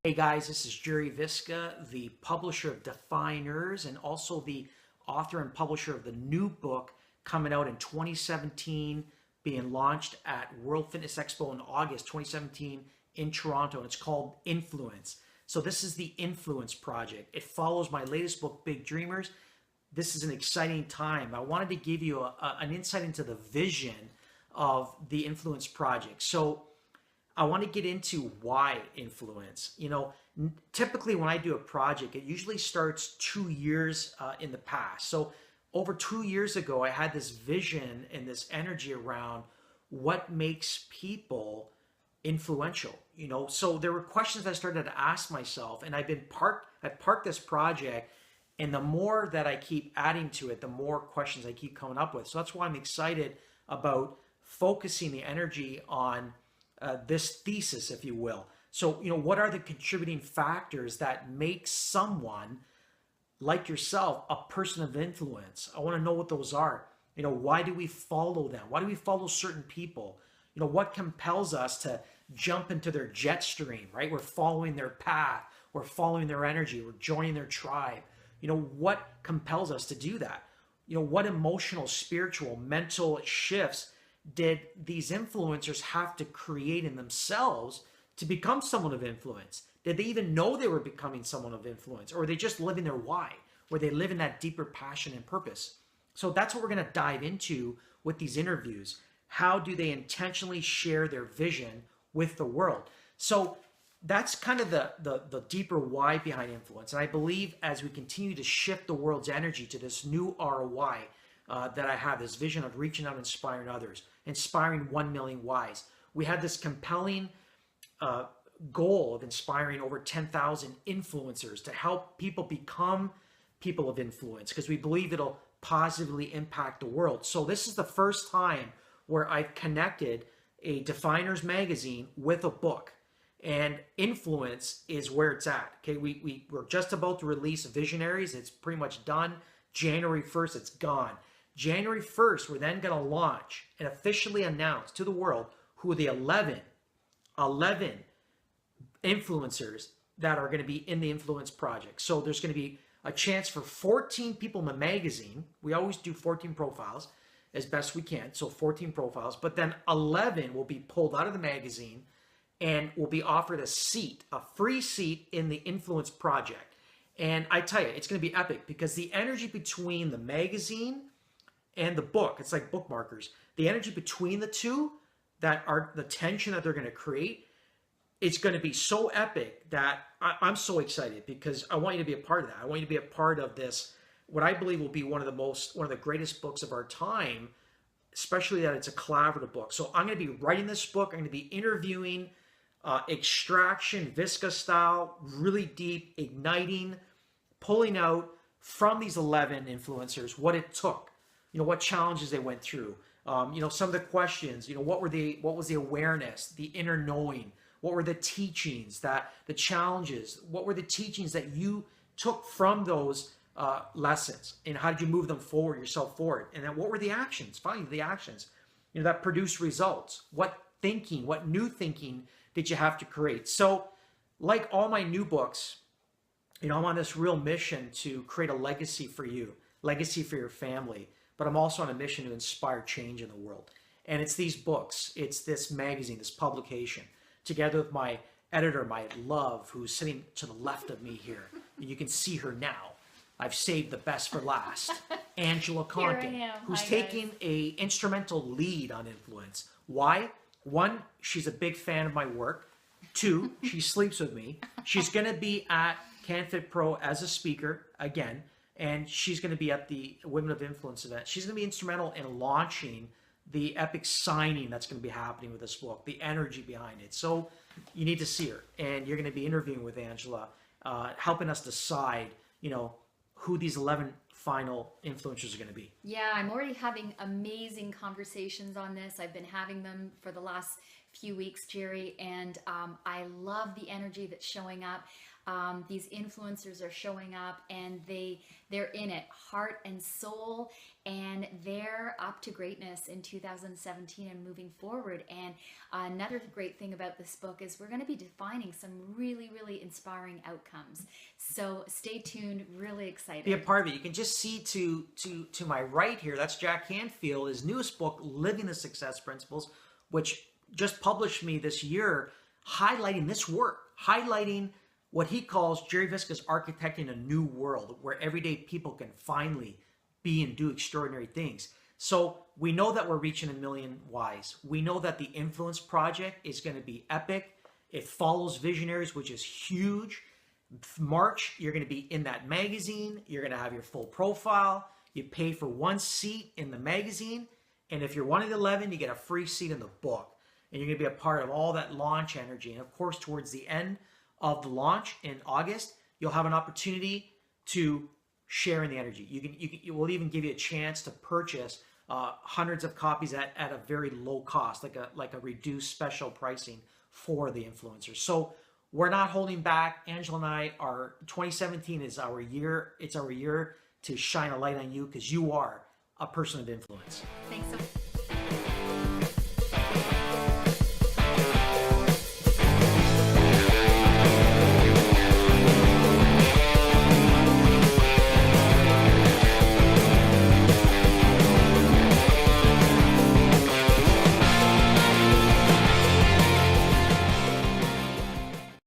Hey guys, this is Gerry Visca, the publisher of Defyeneurs and also the author and publisher of the new book coming out in 2017, being launched at World Fitness Expo in August 2017 in Toronto, and it's called Influence. So this is the Influence Project. It follows my latest book, Big Dreamers. This is an exciting time. I wanted to give you an insight into the vision of the Influence Project. So I want to get into why influence. Typically when I do a project, it usually starts 2 years in the past. So over 2 years ago, I had this vision and this energy around what makes people influential. So there were questions I started to ask myself, and I parked this project, and the more that I keep adding to it, the more questions I keep coming up with. So that's why I'm excited about focusing the energy on this thesis, if you will. So, what are the contributing factors that make someone like yourself a person of influence? I want to know what those are. Why do we follow them? Why do we follow certain people? What compels us to jump into their jet stream, right? We're following their path. We're following their energy. We're joining their tribe. What compels us to do that? What emotional, spiritual, mental shifts did these influencers have to create in themselves to become someone of influence? Did they even know they were becoming someone of influence? Or were they just living their why? Were they living that deeper passion and purpose? So that's what we're going to dive into with these interviews. How do they intentionally share their vision with the world? So that's kind of the deeper why behind influence. And I believe as we continue to shift the world's energy to this new ROI, that I have, this vision of reaching out, inspiring others, inspiring 1 million whys. We have this compelling goal of inspiring over 10,000 influencers to help people become people of influence, because we believe it'll positively impact the world. So this is the first time where I've connected a Defyeneurs magazine with a book, and influence is where it's at. Okay, we're just about to release Visionaries. It's pretty much done. January 1st, it's gone. January 1st, we're then going to launch and officially announce to the world who the 11 influencers that are going to be in the Influence Project. So there's going to be a chance for 14 people in the magazine. We always do 14 profiles as best we can, so 14 profiles. But then 11 will be pulled out of the magazine and will be offered a seat, a free seat in the Influence Project. And I tell you, it's going to be epic, because the energy between the magazine and the book, it's like bookmarkers. The energy between the two, that are the tension that they're going to create, it's going to be so epic that I'm so excited, because I want you to be a part of that. I want you to be a part of this, what I believe will be one of the greatest books of our time, especially that it's a collaborative book. So I'm going to be writing this book. I'm going to be interviewing extraction, Visca style, really deep, igniting, pulling out from these 11 influencers what it took, what challenges they went through, some of the questions, what was the awareness, the inner knowing, what were the teachings, the challenges, what were the teachings that you took from those lessons, and how did you move them forward, yourself forward, and then what were the actions, finally the actions, that produced results. What new thinking did you have to create? So like all my new books, I'm on this real mission to create a legacy for you, legacy for your family, but I'm also on a mission to inspire change in the world. And it's these books, it's this magazine, this publication, together with my editor, my love, who's sitting to the left of me here. And you can see her now. I've saved the best for last. Angela Conkin, who's taking an instrumental lead on influence. Why? 1, she's a big fan of my work. 2, she sleeps with me. She's going to be at CanFit Pro as a speaker again, and she's going to be at the Women of Influence event. She's going to be instrumental in launching the epic signing that's going to be happening with this book, the energy behind it. So you need to see her, and you're going to be interviewing with Angela, helping us decide, who these 11 final influencers are going to be. Yeah, I'm already having amazing conversations on this. I've been having them for the last few weeks, Gerry, and I love the energy that's showing up. These influencers are showing up, and they're in it, heart and soul, and they're up to greatness in 2017 and moving forward. And another great thing about this book is we're going to be defining some really, really inspiring outcomes. So stay tuned, really excited. Be a part of it. You can just see to my right here, that's Jack Canfield, his newest book, Living the Success Principles, which just published me this year, highlighting this work, highlighting what he calls Gerry Visca's architecting a new world where everyday people can finally be and do extraordinary things. So we know that we're reaching 1 million whys. We know that the Influence Project is going to be epic. It follows Visionaries, which is huge. March, you're going to be in that magazine. You're going to have your full profile. You pay for 1 seat in the magazine. And if you're one of the 11, you get a free seat in the book. And you're going to be a part of all that launch energy. And of course, towards the end of the launch in August, you'll have an opportunity to share in the energy. It will even give you a chance to purchase hundreds of copies at a very low cost, like a reduced special pricing for the influencers. So we're not holding back. Angela and I are, 2017 is our year. It's our year to shine a light on you, because you are a person of influence. Thanks so much.